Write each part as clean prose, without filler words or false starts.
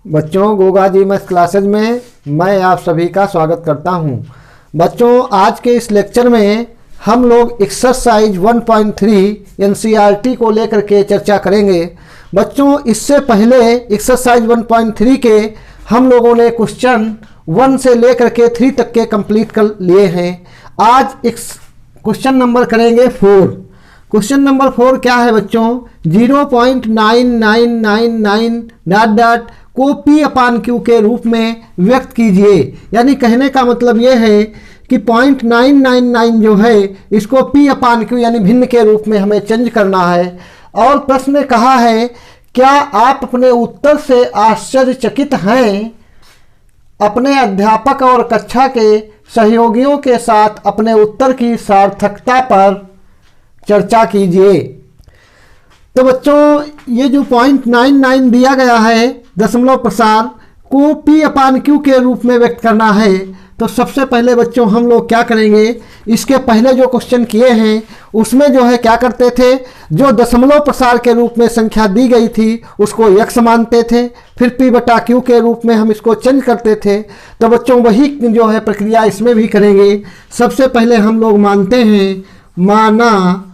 बच्चों, Goga ji math classes में मैं आप सभी का स्वागत करता हूं। बच्चों, आज के इस लेक्चर में हम लोग एक्सरसाइज 1.3 एनसीईआरटी को लेकर के चर्चा करेंगे। बच्चों, इससे पहले एक्सरसाइज 1.3 के हम लोगों ने क्वेश्चन 1 से लेकर के 3 तक के कंप्लीट कर लिए हैं। आज क्वेश्चन नंबर करेंगे 4। क्वेश्चन नंबर 4 क्या है बच्चों? 0.9999 डॉट डॉट को पी अपान क्यू के रूप में व्यक्त कीजिए। यानी कहने का मतलब यह है कि 0.999 जो है इसको पी अपान क्यू यानी भिन्न के रूप में हमें चेंज करना है। और प्रश्न में कहा है, क्या आप अपने उत्तर से आश्चर्यचकित हैं? अपने अध्यापक और कक्षा के सहयोगियों के साथ अपने उत्तर की सार्थकता पर चर्चा कीजिए। तो बच्चों, ये जो 0.99 दिया गया है दशमलव प्रसार को पी अपान क्यू के रूप में व्यक्त करना है। तो सबसे पहले बच्चों हम लोग क्या करेंगे, इसके पहले जो क्वेश्चन किए हैं उसमें जो है क्या करते थे, जो दशमलव प्रसार के रूप में संख्या दी गई थी उसको x मानते थे, फिर p बटा क्यू के रूप में हम इसको चेंज करते थे। तो बच्चों वही जो है प्रक्रिया इसमें भी करेंगे। सबसे पहले हम लोग मानते हैं, माना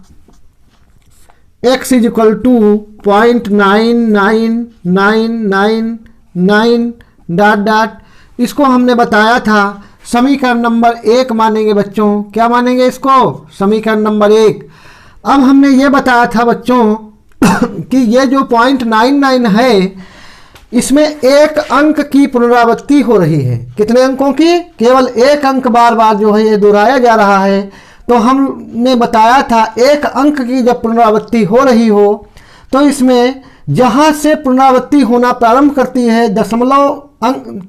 x is equal to 0.99999 dot dot. इसको हमने बताया था समीकरण नंबर 1 मानेंगे बच्चों। क्या मानेंगे इसको? समीकरण नंबर 1। अब हमने ये बताया था बच्चों कि ये जो 0.99 है इसमें एक अंक की पुनरावृत्ति हो रही है। कितने अंकों की? केवल एक अंक बार बार जो है ये दोहराया जा रहा है। तो हमने बताया था एक अंक की जब पुनरावृत्ति हो रही हो तो इसमें जहाँ से पुनरावृत्ति होना प्रारंभ करती है दशमलव अंक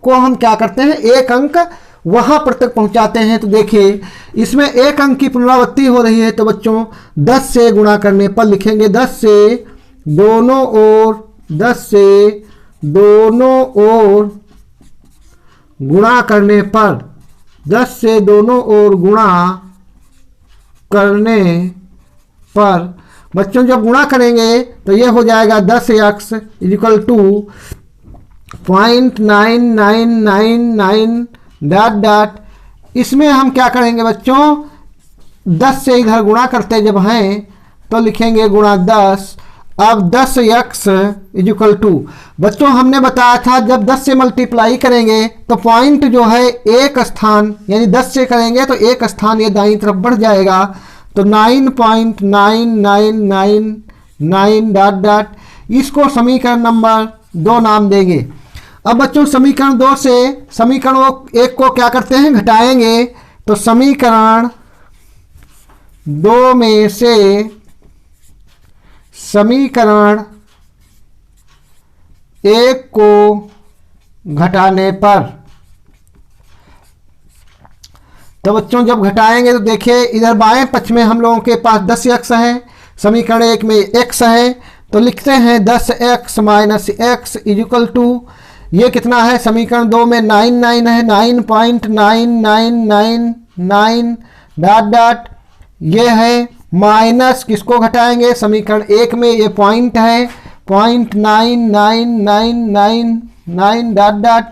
को हम क्या करते हैं, एक अंक वहाँ पर तक पहुँचाते हैं। तो देखिए इसमें एक अंक की पुनरावृत्ति हो रही है तो बच्चों 10 से गुणा करने पर लिखेंगे 10 से दोनों ओर, 10 से दोनों ओर गुणा करने पर, 10 से दोनों ओर गुणा करने पर बच्चों जब गुणा करेंगे तो ये हो जाएगा 10x equal to 0.9999 dot dot. इसमें हम क्या करेंगे बच्चों, 10 से इधर गुणा करते जब हैं तो लिखेंगे गुणा 10। अब 10x इक्वल टू, बच्चों हमने बताया था जब 10 से मल्टीप्लाई करेंगे तो पॉइंट जो है एक स्थान यानी 10 से करेंगे तो एक स्थान ये दाईं तरफ बढ़ जाएगा। तो 9.9999 डॉट डॉट। इसको समीकरण नंबर 2 नाम देंगे। अब बच्चों समीकरण 2 से समीकरण 1 को क्या करते हैं, घटाएंगे। तो समीकरण 2 में से समीकरण 1 को घटाने पर, तो बच्चों जब घटाएंगे तो देखिए इधर बाएं पक्ष में हम लोगों के पास 10x है, समीकरण 1 में x है। तो लिखते हैं 10x minus x equal to, ये कितना है, समीकरण 2 में 99 है, 9.9999 डॉट डॉट। ये है माइनस किसको घटाएंगे, समीकरण 1 में ये पॉइंट है 0.99999 डॉट डॉट।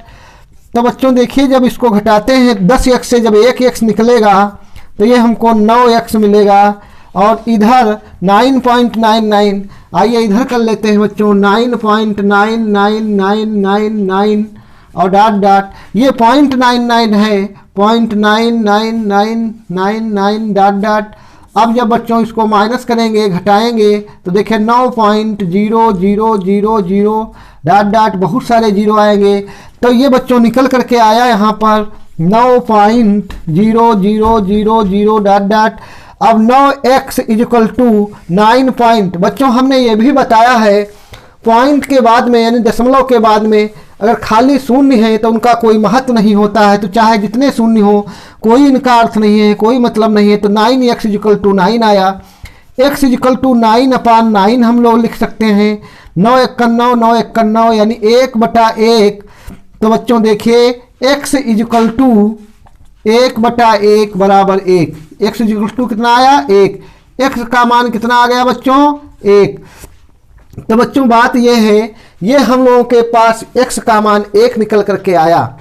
तो बच्चों देखिए जब इसको घटाते हैं 10x से जब 1x निकलेगा तो ये हमको 9x मिलेगा। और इधर 9.99, आइए इधर कर लेते हैं बच्चों 9.99999 और डॉट डॉट। ये 0.99 है, 0.99999 डॉट डॉट। अब जब बच्चों इसको माइनस करेंगे, घटाएंगे तो देखिए 9.0000 डॉट डॉट, बहुत सारे जीरो आएंगे। तो ये बच्चों निकल करके आया यहाँ पर 9.0000 डॉट डॉट। अब 9x इक्वल टू 9 पॉइंट, बच्चों हमने ये भी बताया है पॉइंट के बाद में यानी दशमलव के बाद में अगर खाली शून्य है तो उनका कोई महत्व नहीं होता है। तो चाहे जितने शून्य हो कोई इनका अर्थ नहीं है, कोई मतलब नहीं है। तो 9x इक्वल टू 9 आया। x इक्वल टू 9/9 हम लोग लिख सकते हैं। 9 91 9 91 यानी 1/1। तो बच्चों देखिए x इक्वल टू 1/1 बराबर 1। x इक्वल टू कितना आया 1। x का मान कितना आ गया बच्चों 1। तो बच्चों बात ये है, ये हम लोगों के पास x का मान 1 निकल करके आया।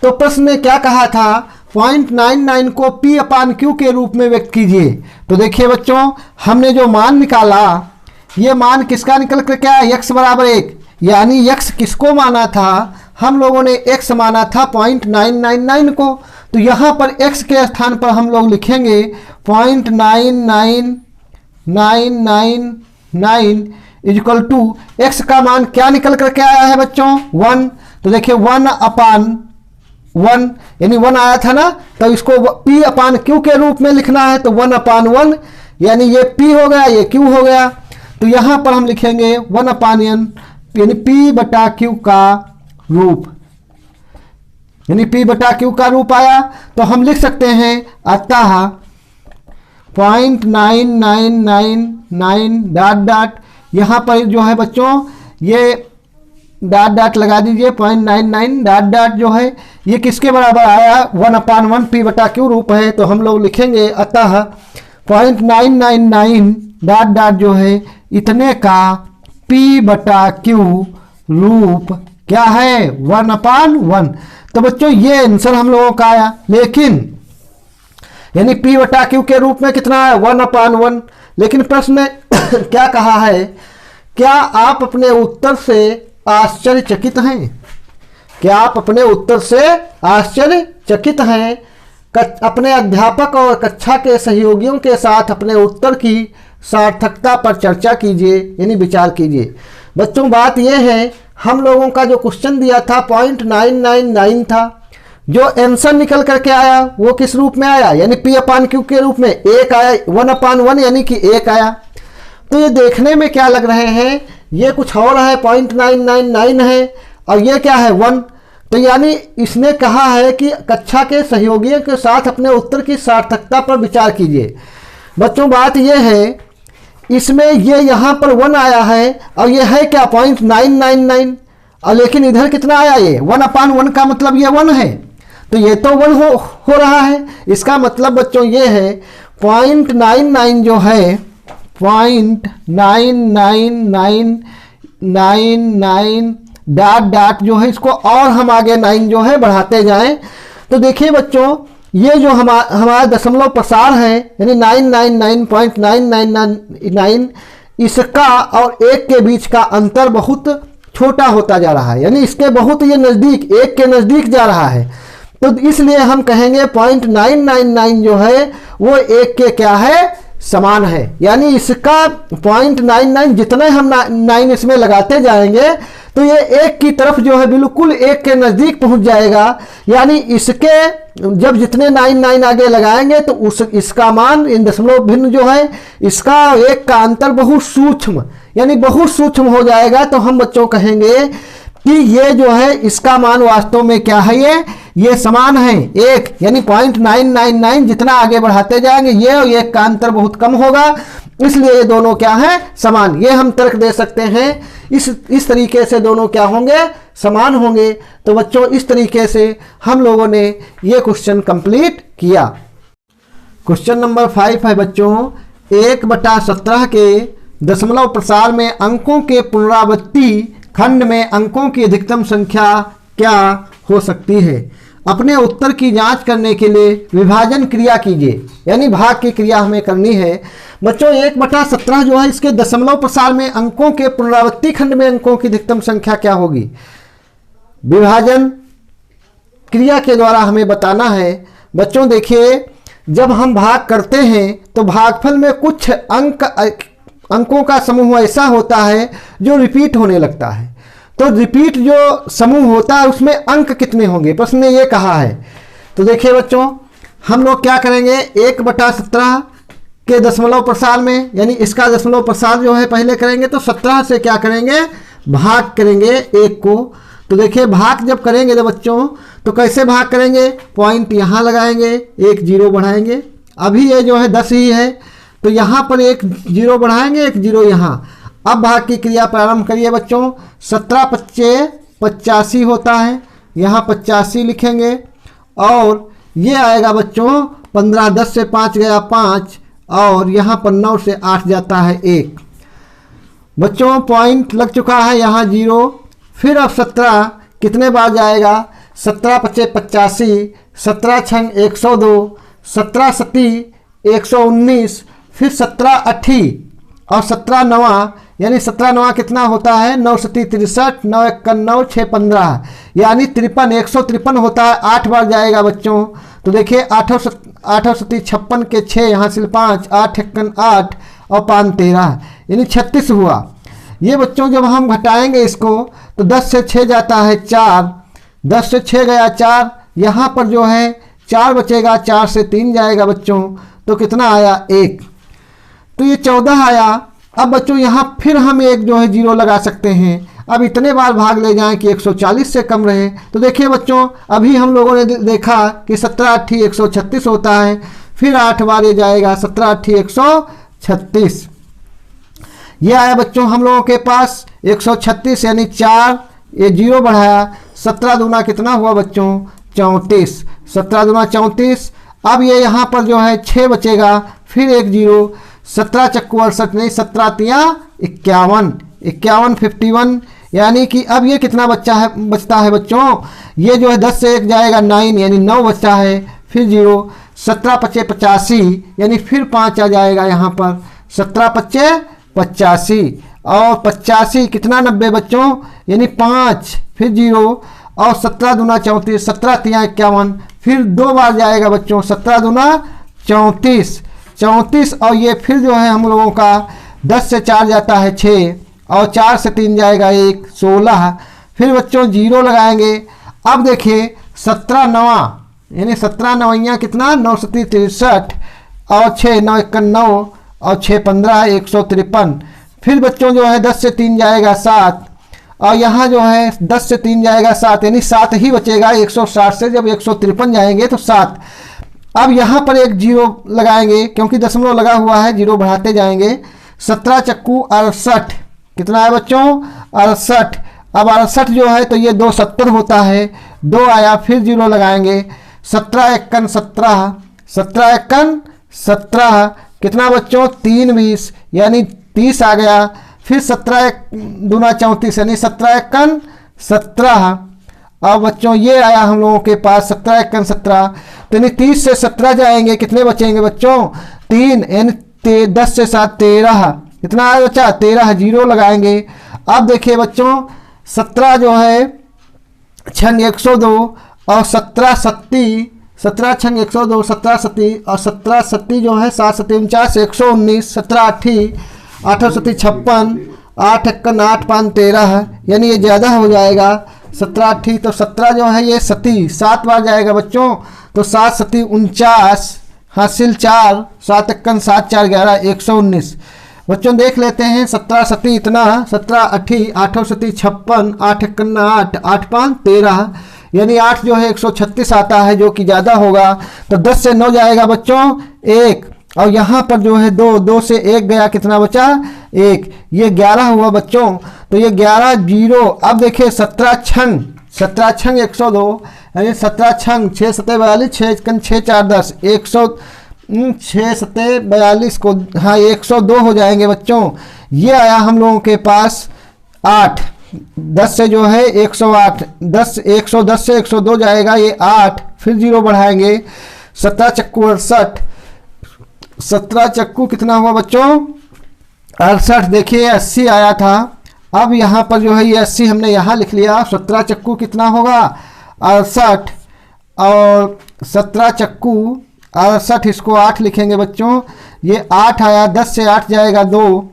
तो प्रश्न ने क्या कहा था, 0.99 को P/Q के रूप में व्यक्त कीजिए। तो देखिए बच्चों, हमने जो मान निकाला, ये मान किसका निकल कर क्या है, x बराबर 1, यानी x किसको माना था, हम लोगों ने x माना था 0.999 को। तो यहाँ पर x के स्थान पर हम लोग लिखेंगे 0.99999 इक्वल टू x का मान क्या निकल करके आया है बच्चों 1। तो देखिए 1/1 यानी 1 आया था ना, तो इसको P/Q के रूप में लिखना है। तो 1/1 यानी ये P हो गया, ये Q हो गया। तो यहाँ पर हम लिखेंगे 1/n यानी P/Q का रूप, यानी P/Q का रूप आया। तो हम लिख सकते हैं अतः 0.9999 डॉट डॉट, यहाँ पर जो है बच्चों ये डॉट डॉट लगा दीजिए, 0.99 डॉट डॉट जो है ये किसके बराबर आया 1/1 P/Q रूप है। तो हम लोग लिखेंगे अतः 0.999 डॉट डॉट जो है इतने का P/Q रूप क्या है 1/1। तो बच्चों ये आंसर हम लोगों का आया, लेकिन यानी P/Q के रूप में कितना है 1/1। लेकिन प्रश्न में क्या कहा है, क्या आप अपने उत्तर से आश्चर्यचकित हैं? क्या आप अपने उत्तर से आश्चर्यचकित हैं? अपने अध्यापक और कक्षा के सहयोगियों के साथ अपने उत्तर की सार्थकता पर चर्चा कीजिए, यानी विचार कीजिए। बच्चों बात यह है, हम लोगों का जो क्वेश्चन दिया था 0.999 था, जो आंसर निकल करके आया वो किस रूप में आया, यानी P/Q के रूप में 1 आया, 1/1 यानी कि 1 आया। तो ये देखने में क्या लग रहे हैं, ये कुछ और है 0.999 है और ये क्या है 1। तो यानी इसने कहा है कि कक्षा के सहयोगियों के साथ अपने उत्तर की सार्थकता पर विचार कीजिए। बच्चों बात यह है, इसमें ये यहाँ पर 1 आया है और ये है क्या 0.999, और लेकिन इधर कितना आया ये 1/1 का मतलब ये 1 है। तो ये तो 1 हो रहा है, इसका मतलब बच्चों ये है 0.99 जो है 0.99999 डॉट डॉट जो है इसको और हम आगे 9 जो है बढ़ाते जाएं। तो देखिए बच्चों, ये जो हमारा दशमलव प्रसार है यानी 999.999 इसका और 1 के बीच का अंतर बहुत छोटा होता जा रहा है, यानी इसके बहुत ये नज़दीक 1 के नज़दीक जा रहा है। तो इसलिए हम कहेंगे 0.999 जो है वो 1 के क्या है समान है, यानी इसका 0.99 जितने हम 9 इसमें लगाते जाएंगे तो ये 1 की तरफ जो है बिल्कुल 1 के नज़दीक पहुंच जाएगा। यानी इसके जब जितने 9 आगे लगाएंगे तो इसका मान इन दशमलव भिन्न जो है इसका 1 का अंतर बहुत सूक्ष्म यानी बहुत सूक्ष्म हो जाएगा। तो हम बच्चों कहेंगे कि ये जो है इसका मान वास्तव में क्या है, ये समान है 1, यानी 0.999 जितना आगे बढ़ाते जाएंगे ये और 1 का अंतर बहुत कम होगा, इसलिए ये दोनों क्या है समान। ये हम तर्क दे सकते हैं, इस तरीके से दोनों क्या होंगे समान होंगे। तो बच्चों इस तरीके से हम लोगों ने ये क्वेश्चन कंप्लीट किया। क्वेश्चन नंबर 5 है बच्चों, 1/17 के दशमलव प्रसार में अंकों के पुनरावृत्ति खंड में अंकों की अधिकतम संख्या क्या हो सकती है। अपने उत्तर की जांच करने के लिए विभाजन क्रिया कीजिए, यानी भाग की क्रिया हमें करनी है। बच्चों 1/17 जो है इसके दशमलव प्रसार में अंकों के पुनरावृत्ति खंड में अंकों की अधिकतम संख्या क्या होगी, विभाजन क्रिया के द्वारा हमें बताना है। बच्चों देखिए, जब हम भाग करते हैं तो भागफल में कुछ अंकों का समूह ऐसा होता है जो रिपीट होने लगता है। तो रिपीट जो समूह होता है उसमें अंक कितने होंगे, प्रश्न ने ये कहा है। तो देखिए बच्चों, हम लोग क्या करेंगे 1/17 के दशमलव प्रसार में, यानी इसका दशमलव प्रसार जो है पहले करेंगे तो 17 से क्या करेंगे भाग करेंगे 1 को। तो देखिए भाग जब करेंगे तो बच्चों तो कैसे भाग करेंगे, पॉइंट यहाँ लगाएंगे, 1 0 बढ़ाएंगे। अभी ये जो है 10 ही है तो यहाँ पर 1 0 बढ़ाएंगे, 1 0 यहाँ। अब भाग की क्रिया प्रारंभ करिए बच्चों। 17 × 5 = 85 होता है, यहाँ 85 लिखेंगे और ये आएगा बच्चों 15, 10 से 5 गया 5 और यहाँ पर 9 से 8 जाता है 1। बच्चों पॉइंट लग चुका है यहाँ 0। फिर अब 17 कितने बार जाएगा, 17 पचे 85, 17 छंग 102, 17 सती 119, फिर 17 अठी और 17 नवा, यानी 17 नवा कितना होता है, 9 सती 63, 9 इक्कन 9, 6 15, यानी 53, 153 होता है। 8 बार जाएगा बच्चों। तो देखिए 8 सती 56 के 6 यहाँ से 5, 8 इक्कन 8 और 5 13, यानी 36 हुआ। ये बच्चों जब हम घटाएंगे इसको तो 10 से 6 जाता है 4, 10 से 6 गया 4, यहाँ पर जो है 4 बचेगा, 4 से 3 जाएगा बच्चों, तो कितना आया 1, तो ये 14 आया। अब बच्चों यहाँ फिर हम एक जो है 0 लगा सकते हैं। अब इतने बार भाग ले जाएं कि 140 से कम रहे। तो देखिए बच्चों अभी हम लोगों ने देखा कि 17 अट्ठी 136 होता है, फिर 8 बार ये जाएगा, 17 अट्ठी 136, ये आया बच्चों हम लोगों के पास 136, यानी 4, ये 0 बढ़ाया, 17 दूना कितना हुआ बच्चों 34, 17 दूना 34। अब ये यहाँ पर जो है 6 बचेगा, फिर एक 0, 17 चक्कू 68 नहीं, 17 तिया 51, 51 51, यानी कि अब ये कितना बच्चा है बचता है बच्चों, ये जो है 10 से 1 जाएगा 9, यानी 9 बच्चा है, फिर 0, 17 पचे 85, यानी फिर 5 आ जाएगा यहाँ पर, 17 पचे 85 और 85 कितना 90 बच्चों, यानी 5, फिर 0 और 17 दूना 34, 17 तिया 51, फिर 2 बार जाएगा बच्चों, 17 दूना 34, 34 और ये फिर जो है हम लोगों का 10 से 4 जाता है 6 और 4 से 3 जाएगा 1, 16, फिर बच्चों 0 लगाएंगे। अब देखिए 17 नवा, यानी 17 नवैया कितना 9 सती 63 और 6 9 इक्कन 9 और 6 15 153, फिर बच्चों जो है 10 से 3 जाएगा 7 और यहाँ जो है 10 से 3 जाएगा 7, यानी 7 ही बचेगा। 160 से जब 153 जाएंगे तो 7। अब यहाँ पर एक 0 लगाएंगे क्योंकि दशमलव लगा हुआ है, 0 बढ़ाते जाएंगे। 17 चक्कू 68 कितना है बच्चों 68। अब 68 जो है तो ये 270 होता है, 2 आया, फिर 0 लगाएंगे। 17 इक्कन 17, 17 इक्कन 17 कितना बच्चों 3 20, यानी 30 आ गया। फिर 17 दूना 34, यानी 17 इक्कन 17। अब बच्चों ये आया हम लोगों के पास 17 इक्कन 17, तो यानी 30 से 17 जाएंगे, कितने बचेंगे बच्चों 3, यानी 10 से 7 13, कितना आया बच्चा 13, 0 लगाएंगे। अब देखिए बच्चों 17 जो है छंग 102 और 17 सत्ती, 17 छंग 102, 17 सत्ती और 17 सत्ती जो है 7 सत्ती 49, 119, 17 अट्ठी 8 सत्ती 56, 8 इक्कन 8 5 13, यानी ये ज़्यादा हो जाएगा 17 अट्ठी। तो 17 जो है ये सती 7 बार जाएगा बच्चों, तो 7 सती 49 हासिल 4, 7 इक्कन 7 4 11 119। बच्चों देख लेते हैं 17 सती इतना, 17 अट्ठी 8 सती 56, 8 इक्कन 8 8 5 13, यानी 8 जो है 136 आता है, जो कि ज़्यादा होगा। तो 10 से 9 जाएगा बच्चों 1, और यहाँ पर जो है 2, 2 से 1 गया, कितना बचा 1, ये 11 हुआ बच्चों। तो ये 11 0। अब देखिए 17 छंग 102, यानी 17 छंग 6 सते 42, 6 इक्कन 6 4 10, 6 सते 42 को हाँ 102 हो जाएंगे बच्चों। ये आया हम लोगों के पास 8, 10 से जो है 108, 110 से 102 जाएगा ये 8, फिर 0 बढ़ाएंगे। 17 चक्कू 68, 17 चक्कू कितना हुआ बच्चों 68, देखिए 80 आया था। अब यहाँ पर जो है ये 80 हमने यहाँ लिख लिया। 17 चक्कू कितना होगा 68 और 17 चक्कू 68, इसको 8 लिखेंगे बच्चों, ये 8 आया। 10 से 8 जाएगा 2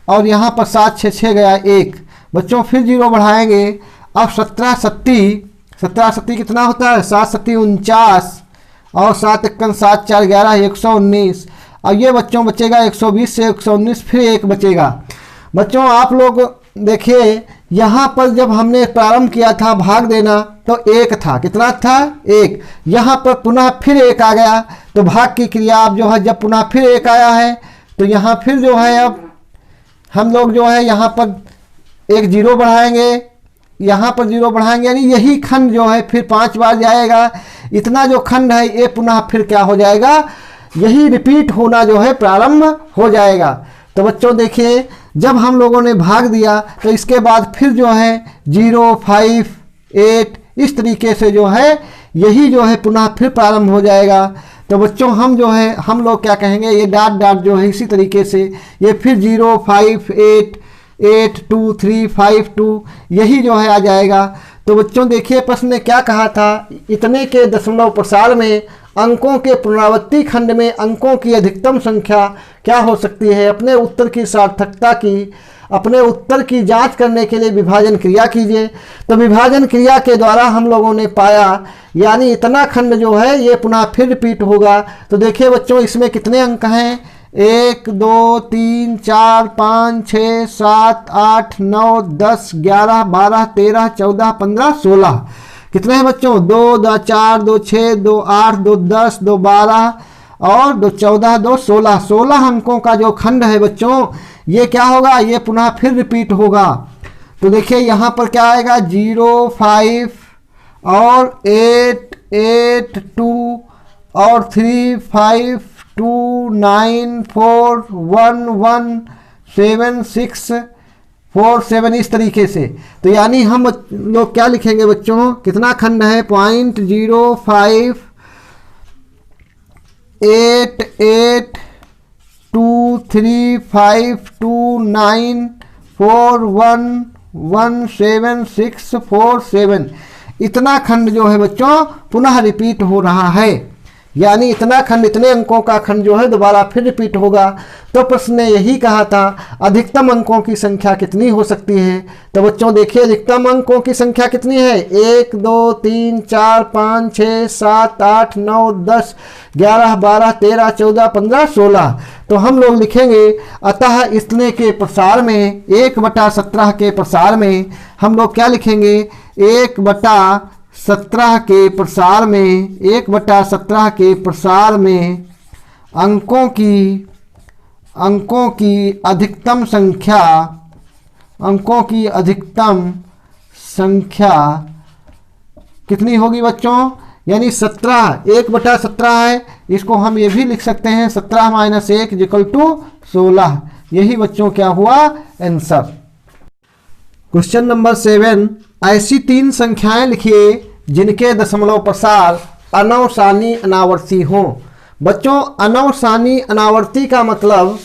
और यहाँ पर 7 6 6 गया 1 बच्चों, फिर 0 बढ़ाएंगे। अब 17 सत्ती कितना होता है 7 सत्ती 49 और 7 इक्कन 7 4 11 119, और ये बच्चों बचेगा 120 से 119, फिर 1 बचेगा। बच्चों आप लोग देखिए यहाँ पर जब हमने प्रारंभ किया था भाग देना तो 1 था, कितना था 1, यहाँ पर पुनः फिर 1 आ गया। तो भाग की क्रिया अब जो है जब पुनः फिर 1 आया है तो यहाँ फिर जो है अब हम लोग जो है यहाँ पर एक 0 बढ़ाएंगे, यहाँ पर 0 बढ़ाएंगे, यानी यही खंड जो है फिर 5 बार जाएगा। इतना जो खंड है ये पुनः फिर क्या हो जाएगा यही रिपीट होना जो है प्रारंभ हो जाएगा। तो बच्चों देखिए, जब हम लोगों ने भाग दिया तो इसके बाद फिर जो है 0, 5, 8 इस तरीके से जो है यही जो है पुनः फिर प्रारंभ हो जाएगा। तो बच्चों हम लोग क्या कहेंगे, ये डॉट डॉट जो है इसी तरीके से ये फिर 0, 5, 8, 8, 2, 3, 5, 2 यही जो है आ जाएगा। तो बच्चों देखिए, प्रश्न ने क्या कहा था, इतने के दशमलव प्रसार में अंकों के पुनरावृत्ति खंड में अंकों की अधिकतम संख्या क्या हो सकती है। अपने उत्तर की जांच करने के लिए विभाजन क्रिया कीजिए। तो विभाजन क्रिया के द्वारा हम लोगों ने पाया, यानी इतना खंड जो है ये पुनः फिर रिपीट होगा। तो देखिए बच्चों, इसमें कितने अंक हैं, 1, 2, 3, 4, 5, 6, 7, 8, 9, 10, 11, 12, 13, 14, 15, 16 कितने हैं बच्चों, 2, 2, 4, 2, 6, 2, 8, 2, 10, 2, 12 और 2, 14, 2, 16 16 अंकों का जो खंड है बच्चों, ये क्या होगा, ये पुनः फिर रिपीट होगा। तो देखिए यहाँ पर क्या आएगा, 0, 5 और 8, 8, 2 और 3, 5, 2, 9, 4, 1, 1, 7, 6, 4, 7 इस तरीके से। तो यानी हम लोग क्या लिखेंगे बच्चों, कितना खंड है, 0.05, 8, 8, 2, 3, 5, 2, 9, 4, 1, 1, 7, 6, 4, 7 इतना खंड जो है बच्चों पुनः रिपीट हो रहा है। यानी इतना खंड, इतने अंकों का खंड जो है दोबारा फिर रिपीट होगा। तो प्रश्न ने यही कहा था, अधिकतम अंकों की संख्या कितनी हो सकती है। तो बच्चों देखिए, अधिकतम अंकों की संख्या कितनी है, 1, 2, 3, 4, 5, 6, 7, 8, 9, 10, 11, 12, 13, 14, 15, 16। तो हम लोग लिखेंगे, अतः इतने के प्रसार में 1/17 के प्रसार में हम लोग क्या लिखेंगे, 1/17 के प्रसार में 1/17 के प्रसार में अंकों की अधिकतम संख्या कितनी होगी बच्चों, यानी 17 1/17 है, इसको हम ये भी लिख सकते हैं 17 - 1 = 16। यही बच्चों क्या हुआ, आंसर। क्वेश्चन नंबर 7, ऐसी 3 संख्याएं लिखिए जिनके दशमलव प्रसार अनवसानी अनावर्ती हो। बच्चों अनवसानी अनावर्ती का मतलब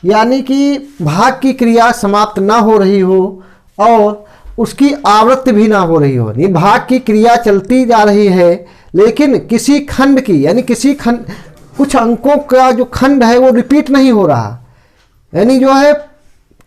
यानी कि भाग की क्रिया समाप्त ना हो रही हो और उसकी आवृत्ति भी ना हो रही हो। ये भाग की क्रिया चलती जा रही है लेकिन किसी खंड की, यानी कुछ अंकों का जो खंड है वो रिपीट नहीं हो रहा, यानी जो है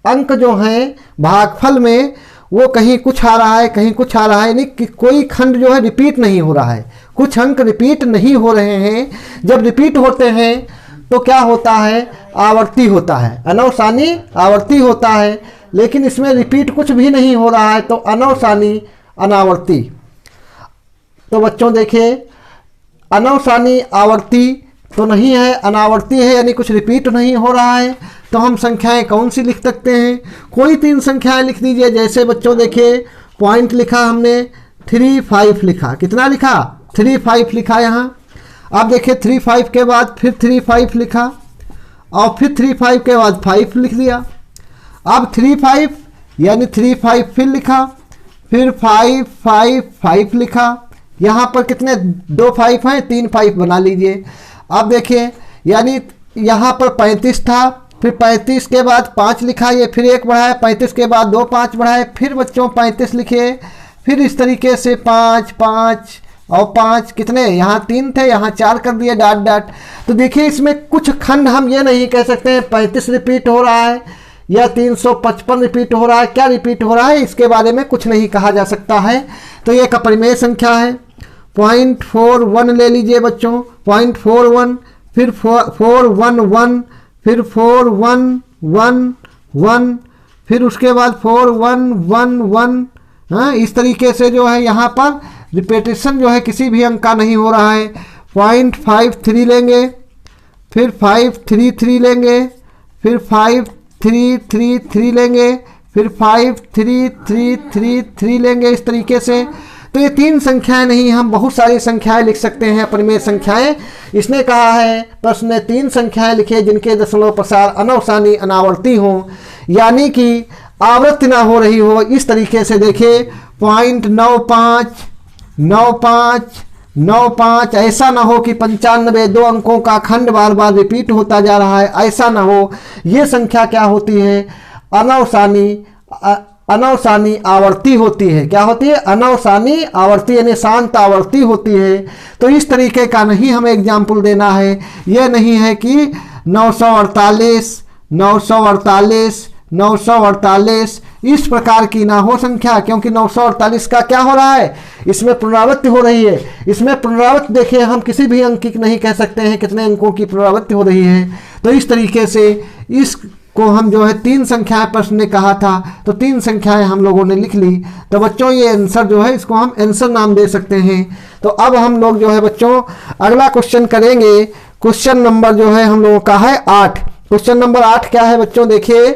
अंक जो हैं भागफल में वो कहीं कुछ आ रहा है कहीं कुछ आ रहा है, यानी कि कोई खंड जो है रिपीट नहीं हो रहा है, कुछ अंक रिपीट नहीं हो रहे हैं। जब रिपीट होते हैं तो क्या होता है, आवर्ती होता है, अनवसानी आवर्ती होता है, लेकिन इसमें रिपीट कुछ भी नहीं हो रहा है तो अनवसानी अनावर्ती। तो बच्चों देखिए, अनवसानी आवर्ती तो नहीं है, अनावर्ती है, यानी कुछ रिपीट नहीं हो रहा है। तो हम संख्याएं कौन सी लिख सकते हैं, कोई 3 संख्याएं लिख दीजिए। जैसे बच्चों देखिए, पॉइंट लिखा हमने 3, 5 लिखा, कितना लिखा, 3, 5 लिखा यहाँ। अब देखिए 3, 5 के बाद फिर 3, 5 लिखा और फिर 3, 5 के बाद 5 लिख दिया। अब 3, 5 यानी 3, 5 फिर लिखा, फिर 5, 5, 5 लिखा। यहाँ पर कितने 2 5 हैं, 3 5 बना लीजिए। अब देखिए, यानी यहाँ पर 35 था, फिर 35 के बाद 5 लिखा, ये फिर 1 बढ़ाया, 35 के बाद 2 5 बढ़ाए, फिर बच्चों 35 लिखे, फिर इस तरीके से 5 5 और 5 कितने, यहाँ 3 थे, यहाँ 4 कर दिए डॉट डॉट। तो देखिए इसमें कुछ खंड हम ये नहीं कह सकते हैं 35 रिपीट हो रहा है या 355 रिपीट हो रहा है, क्या रिपीट हो रहा है इसके बारे में कुछ नहीं कहा जा सकता है। तो ये एक अपरिमेय संख्या है। 0.41 ले लीजिए बच्चों, 0.41, फिर 411, फिर 4111, फिर उसके बाद 4111। हाँ, इस तरीके से जो है यहाँ पर रिपीटेशन जो है किसी भी अंक का नहीं हो रहा है। 0.53 लेंगे, फिर 533 लेंगे, फिर 5333 लेंगे, फिर 5333 लेंगे, इस तरीके से। तो ये 3 संख्याएं नहीं, हम बहुत सारी संख्याएं लिख सकते हैं परिमेय संख्याएं। इसने कहा है प्रश्न ने 3 संख्याएं लिखे जिनके दशमलव प्रसार अनवसानी अनावर्ती हो, यानी कि आवृत्ति ना हो रही हो। इस तरीके से देखिए 0.95 95 95, ऐसा ना हो कि 95 2 अंकों का खंड बार बार रिपीट होता जा रहा है, ऐसा ना हो। ये संख्या क्या होती है? अनवसानी आवर्ती होती है। क्या होती है? अनवसानी आवर्ती, यानी शांत आवर्ती होती है। तो इस तरीके का नहीं हमें एग्जाम्पल देना है। यह नहीं है कि 948 948 948 इस प्रकार की ना हो संख्या, क्योंकि 948 का क्या हो रहा है? इसमें पुनरावृत्ति हो रही है। इसमें पुनरावृत्ति देखिए, हम किसी भी अंक की नहीं कह सकते हैं कितने अंकों की पुनरावृत्ति हो रही है। तो इस तरीके से इसको हम जो है 3 संख्याएं प्रश्न ने कहा था, तो 3 संख्याएं हम लोगों ने लिख ली। तो बच्चों ये आंसर जो है इसको हम आंसर नाम दे सकते हैं। तो अब हम लोग जो है बच्चों अगला क्वेश्चन करेंगे। क्वेश्चन नंबर जो है हम लोगों का है 8। क्वेश्चन नंबर 8 क्या है बच्चों? देखिए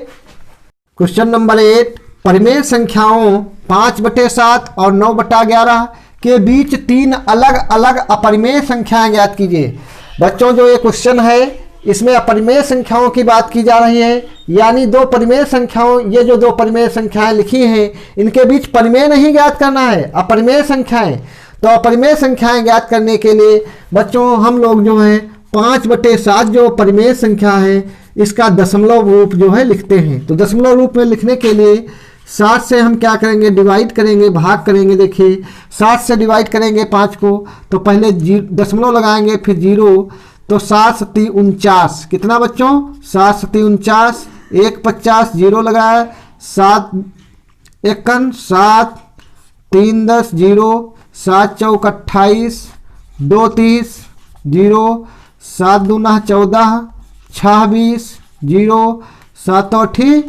क्वेश्चन नंबर 8, परिमेय संख्याओं 5/7 और 9/11 के बीच 3 अलग अलग अपरिमेय संख्याएं ज्ञात कीजिए। बच्चों जो ये क्वेश्चन है इसमें अपरिमेय संख्याओं की बात की जा रही है, यानी 2 परिमेय संख्याओं, ये जो 2 परिमेय संख्याएं लिखी हैं इनके बीच परिमेय नहीं ज्ञात करना है, अपरिमेय संख्याएं। तो अपरिमेय संख्याएं ज्ञात करने के लिए बच्चों हम लोग जो है 5/7 जो परिमेय संख्या है इसका दशमलव रूप जो है लिखते हैं। तो दशमलव रूप में लिखने के लिए 7 से हम क्या करेंगे? डिवाइड करेंगे, भाग करेंगे। देखिए 7 से डिवाइड करेंगे 5 को, तो पहले दशमलव लगाएंगे फिर 0, तो 7 7 49। कितना बच्चों? 7 7 49, 1 50, 0 लगाया, 7 1 7, 3 10 0, 7 4 28, 2 30 0, 7 2 14, 26 0, 7 8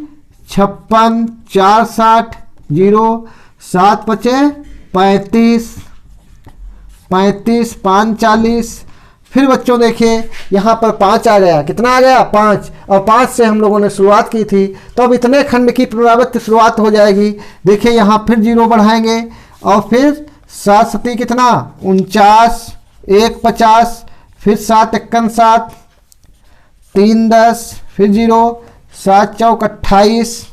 56, 4 60 0, 7 5 35, 35 5 40। फिर बच्चों देखिए यहाँ पर 5 आ गया। कितना आ गया? 5। और 5 से हम लोगों ने शुरुआत की थी, तो अब इतने खंड की पुनरावृत्ति शुरुआत हो जाएगी। देखिए यहाँ फिर 0 बढ़ाएंगे और फिर 7 7 कितना? 49, 1 50, फिर 7 1 7, 3 10, फिर 0, 7 4 28,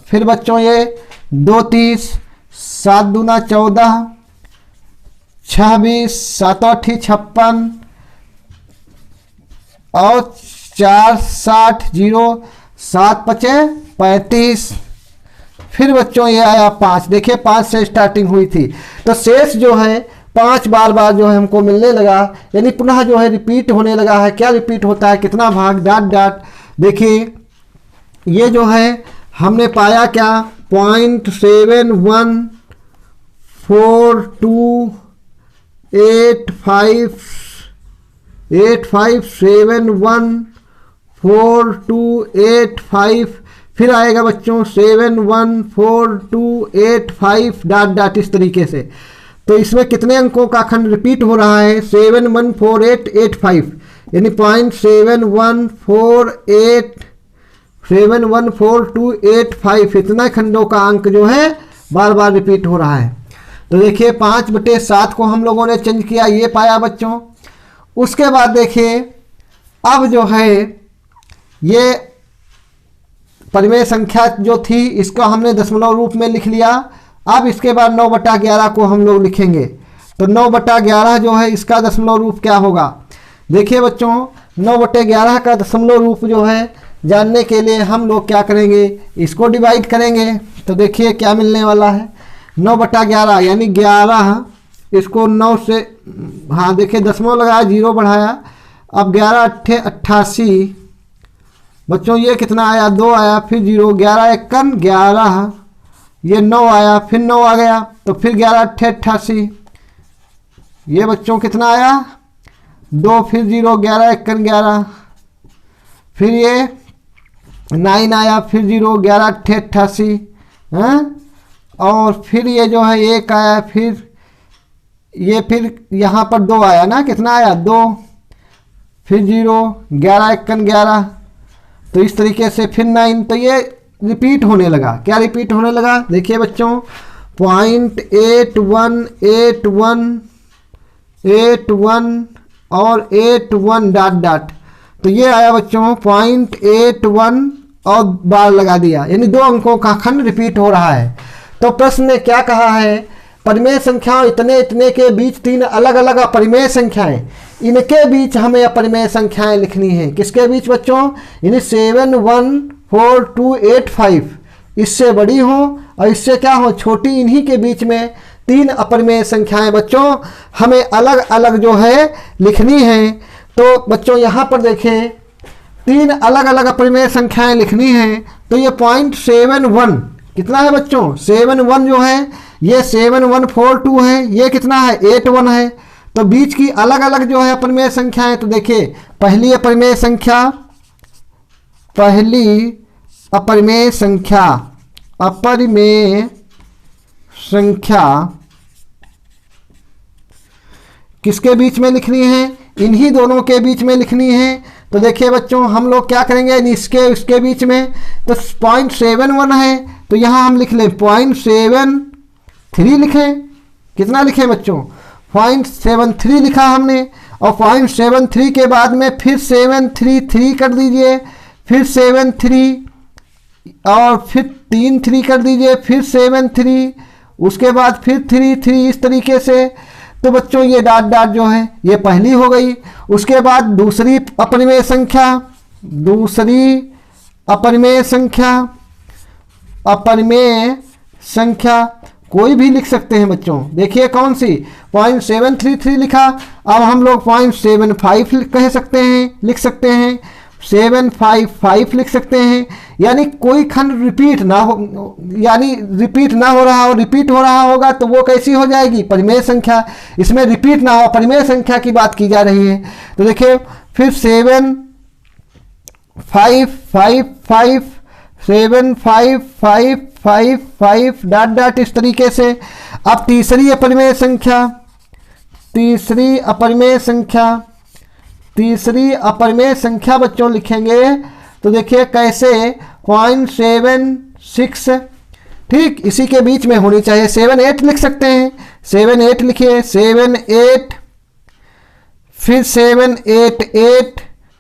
फिर बच्चों ये 2 30, 7 2 14, 26, 7 8 56 और 4 60 0, 7 5 35। फिर बच्चों ये आया 5। देखिए 5 से स्टार्टिंग हुई थी, तो शेष जो है 5 बार बार जो है हमको मिलने लगा, यानी पुनः जो है रिपीट होने लगा है। क्या रिपीट होता है? कितना भाग? Dot dot. देखिए ये जो है हमने पाया क्या? 0.718571428 फिर आएगा बच्चों 714285 डॉट डॉट, इस तरीके से। तो इसमें कितने अंकों का खंड रिपीट हो रहा है? 714885, यानी 0.714285 इतना खंडों का अंक जो है बार बार रिपीट हो रहा है। तो देखिए 5/7 को हम लोगों ने चेंज किया, ये पाया बच्चों। उसके बाद देखिए अब जो है ये परिमेय संख्या जो थी इसका हमने दशमलव रूप में लिख लिया। अब इसके बाद 9/11 को हम लोग लिखेंगे। तो 9/11 जो है इसका दशमलव रूप क्या होगा? देखिए बच्चों 9/11 का दशमलव रूप जो है जानने के लिए हम लोग क्या करेंगे? इसको डिवाइड करेंगे। तो देखिए क्या मिलने वाला है? 9/11 यानी 11, इसको 9 से, हाँ देखिए दशमलव लगाया, 0 बढ़ाया, अब 11 8 88। बच्चों ये कितना आया? 2 आया, फिर 0, 11 1 11, ये 9 आया, फिर 9 आ गया, तो फिर 11 8 88। ये बच्चों कितना आया? 2, फिर 0, 11 1 11, फिर ये 9 आया, फिर 0, 11 8 88, हाँ। और फिर ये जो है 1 आया, फिर ये, फिर यहाँ पर 2 आया ना, कितना आया? 2, फिर 0, 11 1 11। तो इस तरीके से फिर 9, तो ये रिपीट होने लगा। क्या रिपीट होने लगा? देखिए बच्चों .8181 और 81 डॉट डॉट, तो ये आया बच्चों 0.81 और बार लगा दिया, यानी 2 अंकों का खंड रिपीट हो रहा है। तो प्रश्न ने क्या कहा है, परिमेय संख्याओं इतने इतने के बीच 3 अलग अलग अपरिमेय संख्याएं, इनके बीच हमें अपरिमेय संख्याएं लिखनी है। किसके बीच बच्चों, यानी 7, 1, 4, 2, 8, 5 इससे बड़ी हो और इससे क्या हो, छोटी, इन्हीं के बीच में 3 अपरिमेय संख्याएं बच्चों हमें अलग अलग जो है लिखनी है। तो बच्चों यहाँ पर देखें 3 अलग अलग अपरिमेय संख्याएं लिखनी हैं। तो ये 0.71 कितना है बच्चों, 71 जो है ये 7142 है, ये कितना है 81 है। तो बीच की अलग अलग जो है अपरिमेय संख्याएं, तो देखिए पहली अपरिमेय संख्या किसके बीच में लिखनी है, इन्हीं दोनों के बीच में लिखनी है। तो देखिए बच्चों हम लोग क्या करेंगे, इसके बीच में तो 0.71 है, तो यहाँ हम लिख लें 0.73 लिखें। कितना लिखें बच्चों, 0.73 लिखा हमने, और 0.73 के बाद में फिर 733 कर दीजिए, फिर 73 और फिर 3 कर दीजिए, फिर 73, उसके बाद फिर 3 इस तरीके से। तो बच्चों ये डॉट डॉट जो है ये पहली हो गई। उसके बाद दूसरी अपरिमेय संख्या कोई भी लिख सकते हैं बच्चों। देखिए कौन सी, 0.733 लिखा, अब हम लोग 0.75 कह सकते हैं, लिख सकते हैं, 755 लिख सकते हैं। यानी कोई खंड रिपीट ना हो, यानी रिपीट ना हो रहा हो, रिपीट हो रहा होगा तो वो कैसी हो जाएगी, परिमेय संख्या। इसमें रिपीट ना हो, परिमेय संख्या की बात की जा रही है। तो देखिए फिर 7555 7555 डॉट डॉट इस तरीके से। अब तीसरी अपरिमेय संख्या बच्चों लिखेंगे, तो देखिए कैसे, 0.76 ठीक इसी के बीच में होनी चाहिए। 78 लिख सकते हैं, 78 लिखिए, 78 फिर 788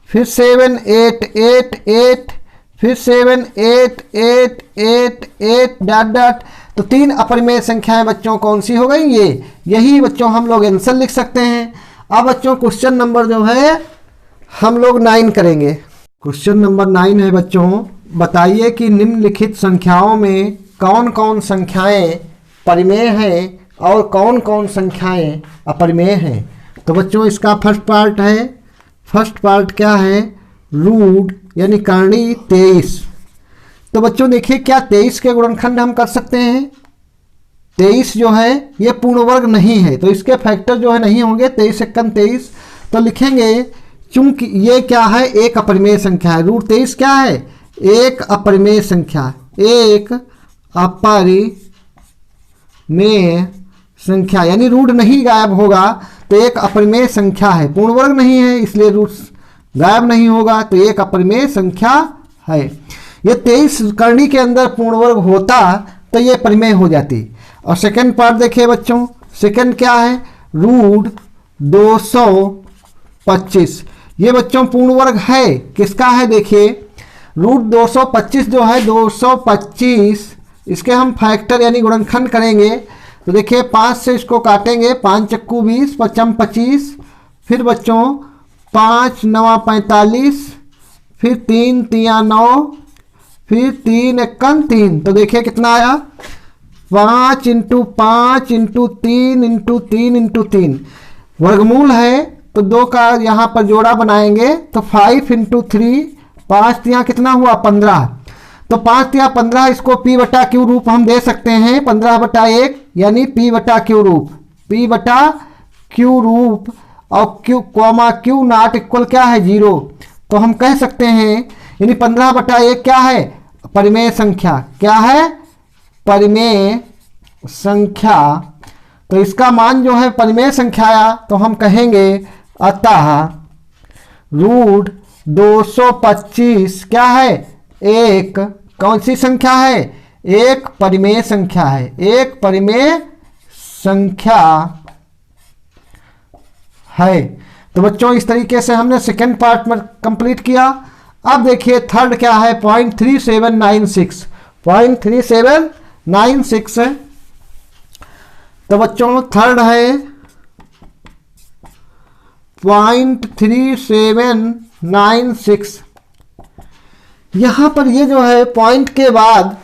फिर 7888 फिर 78888 डॉट डॉट। तो 3 अपरिमेय संख्याएं बच्चों कौन सी हो गई, ये यही बच्चों हम लोग आंसर लिख सकते हैं। अब बच्चों क्वेश्चन नंबर जो है हम लोग 9 करेंगे। क्वेश्चन नंबर 9 है बच्चों, बताइए कि निम्नलिखित संख्याओं में कौन कौन संख्याएं परिमेय हैं और कौन कौन संख्याएं अपरिमेय हैं। तो बच्चों इसका फर्स्ट पार्ट क्या है, रूट यानी करणी 23। तो बच्चों देखिए क्या 23 के गुणनखंड हम कर सकते हैं। 23 जो है ये पूर्ण वर्ग नहीं है, तो इसके फैक्टर जो है नहीं होंगे, 23 × 23। तो लिखेंगे चूंकि ये क्या है, एक अपरिमेय संख्या है। रूट 23 क्या है, एक अपरिमेय संख्या, एक अपरिमेय संख्या, यानी रूट नहीं गायब होगा तो एक अपरिमेय संख्या है। पूर्ण वर्ग नहीं है इसलिए रूट गायब नहीं होगा, तो एक अपरिमेय संख्या है। ये 23 करणी के अंदर पूर्ण वर्ग होता तो ये परिमेय हो जाती। और सेकंड पार्ट देखिए बच्चों, सेकंड क्या है, रूट 225। ये बच्चों पूर्ण वर्ग है, किसका है, देखिए रूट 225 जो है 225, इसके हम फैक्टर यानी गुणनखंड करेंगे। तो देखिए 5 से इसको काटेंगे, 5 चक्कू 20, 5 25, फिर बच्चों 5 9 45, फिर 3 3 9, फिर 3 1 3। तो देखिए कितना आया, 5 × 5 × 3 × 3 × 3 वर्गमूल है, तो 2 का यहाँ पर जोड़ा बनाएंगे, तो 5 × 3, 5 तिया कितना हुआ 15। तो 5 तिया 15, इसको p/q रूप हम दे सकते हैं, 15/1 यानी p/q रूप, p/q रूप। और q नॉट इक्वल क्या है 0, तो हम कह सकते हैं यानी 15/1 क्या है, परिमेय संख्या, क्या है, परिमेय संख्या। तो इसका मान जो है परिमेय संख्या आया, तो हम कहेंगे अतः रूट 225 क्या है, एक कौन सी संख्या है, एक परिमेय संख्या है, एक परिमेय संख्या है। तो बच्चों इस तरीके से हमने सेकेंड पार्ट में कंप्लीट किया। अब देखिए थर्ड क्या है, 0.3796, 0.3796 है। तो बच्चों थर्ड है 0.3796। यहां पर ये जो है पॉइंट के बाद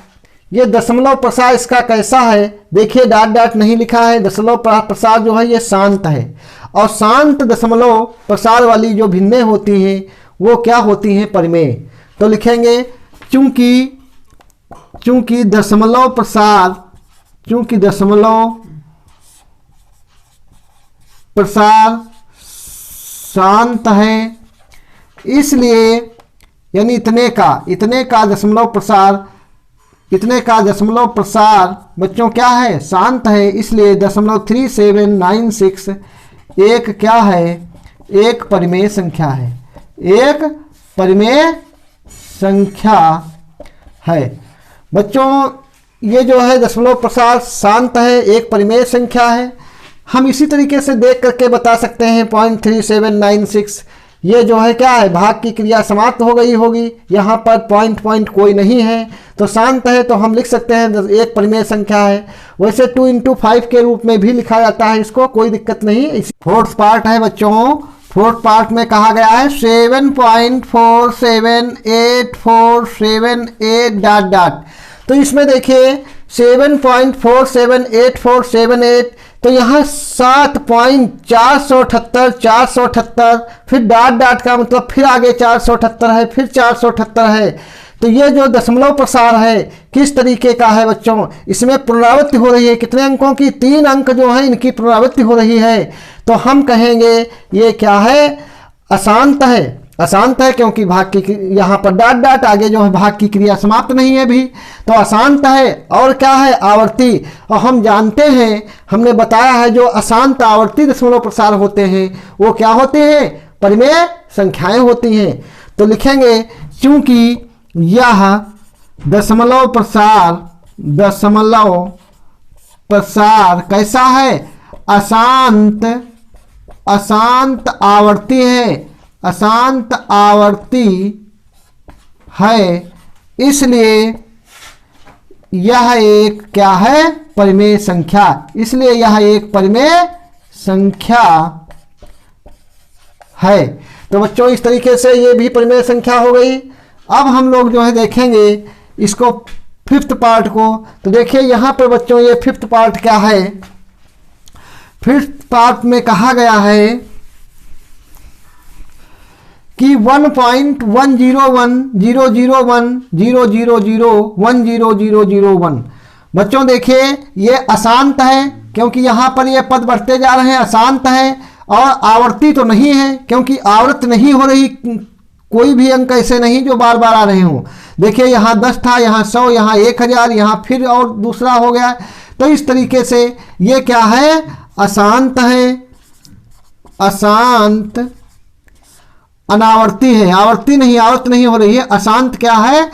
ये दशमलव प्रसार इसका कैसा है, देखिए डॉट डॉट नहीं लिखा है। दशमलव प्रसार जो है ये शांत है, और शांत दशमलव प्रसार वाली जो भिन्नें होती हैं वो क्या होती हैं, परिमेय। तो लिखेंगे चूंकि दशमलव प्रसार शांत है, इसलिए यानी इतने का दशमलव प्रसार बच्चों क्या है, शांत है, इसलिए 0.3796 एक क्या है, एक परिमेय संख्या है, एक परिमेय संख्या है। बच्चों ये जो है दशमलव प्रसार शांत है, एक परिमेय संख्या है। हम इसी तरीके से देख करके बता सकते हैं 0.3796 ये जो है क्या है, भाग की क्रिया समाप्त हो गई होगी। यहाँ पर पॉइंट कोई नहीं है तो शांत है, तो हम लिख सकते हैं एक परिमेय संख्या है। वैसे 2 × 5 के रूप में भी लिखा जाता है, इसको कोई दिक्कत नहीं। फोर्थ पार्ट है बच्चों, फोर्थ पार्ट में कहा गया है 7.47847 डॉट डॉट। तो इसमें देखिए 7.47847 तो यहाँ 7.478 फिर डॉट डॉट का मतलब फिर आगे 478 है, फिर 478 है। तो ये जो दशमलव प्रसार है किस तरीके का है बच्चों, इसमें पुनरावृत्ति हो रही है। कितने अंकों की, 3 अंक जो है इनकी पुनरावृत्ति हो रही है। तो हम कहेंगे ये क्या है, अशांत है। अशांत है क्योंकि भाग की यहाँ पर डॉट डॉट आगे जो है भाग की क्रिया समाप्त नहीं है भी, तो अशांत है। और क्या है, आवर्ती। और हम जानते हैं, हमने बताया है जो अशांत आवर्ती दशमलव प्रसार होते हैं वो क्या होते हैं, परिमेय संख्याएं होती हैं। तो लिखेंगे चूंकि यह दशमलव प्रसार कैसा है, अशांत आवर्ती है, अशांत आवर्ती है, इसलिए यह एक क्या है, परिमेय संख्या। इसलिए यह एक परिमेय संख्या है। तो बच्चों इस तरीके से ये भी परिमेय संख्या हो गई। अब हम लोग जो है देखेंगे इसको फिफ्थ पार्ट को। तो देखिए यहाँ पर बच्चों ये फिफ्थ पार्ट क्या है, फिफ्थ पार्ट में कहा गया है कि 1.1010010010001001। बच्चों देखिए ये अशांत है क्योंकि यहाँ पर ये पद बढ़ते जा रहे हैं, अशांत है। और आवर्ती तो नहीं है क्योंकि आवृत नहीं हो रही, कोई भी अंक ऐसे नहीं जो बार बार आ रहे हों। देखिए यहाँ 10 था, यहाँ 100, यहाँ 1000, यहाँ फिर और दूसरा हो गया। तो इस तरीके से ये क्या है, अशांत है, अशांत अनावर्ती है। आवर्ती नहीं, आवृत नहीं हो रही है, अशांत क्या है,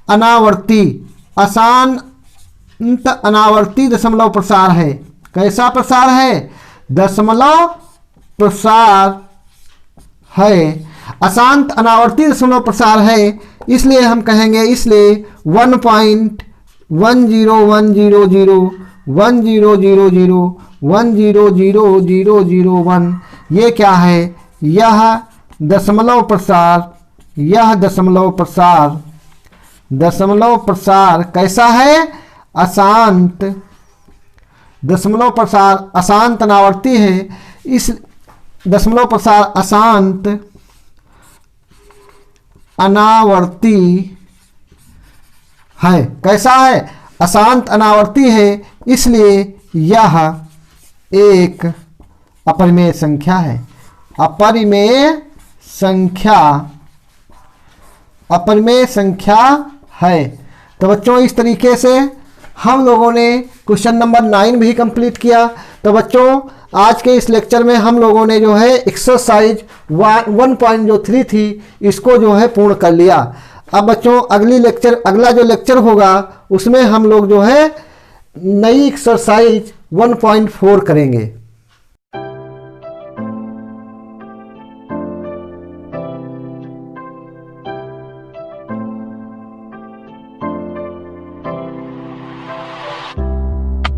अनावर्ती। अशांत अनावर्ती दशमलव प्रसार है। कैसा प्रसार है, दशमलव प्रसार है, अशांत अनावर्ती दशमलव प्रसार है। इसलिए हम कहेंगे, इसलिए 1.10001000100001 ये क्या है, यह दशमलव प्रसार कैसा है, अशांत दशमलव प्रसार, अशांत अनावर्ती है। इस दशमलव प्रसार अशांत अनावर्ती है। कैसा है, अशांत अनावर्ती है, इसलिए यह एक अपरिमेय संख्या है। अपरिमेय संख्या है। तो बच्चों इस तरीके से हम लोगों ने क्वेश्चन नंबर 9 भी कंप्लीट किया। तो बच्चों आज के इस लेक्चर में हम लोगों ने जो है एक्सरसाइज 1.3 थी इसको जो है पूर्ण कर लिया। अब बच्चों अगला जो लेक्चर होगा उसमें हम लोग जो है नई एक्सरसाइज 1.4 करेंगे।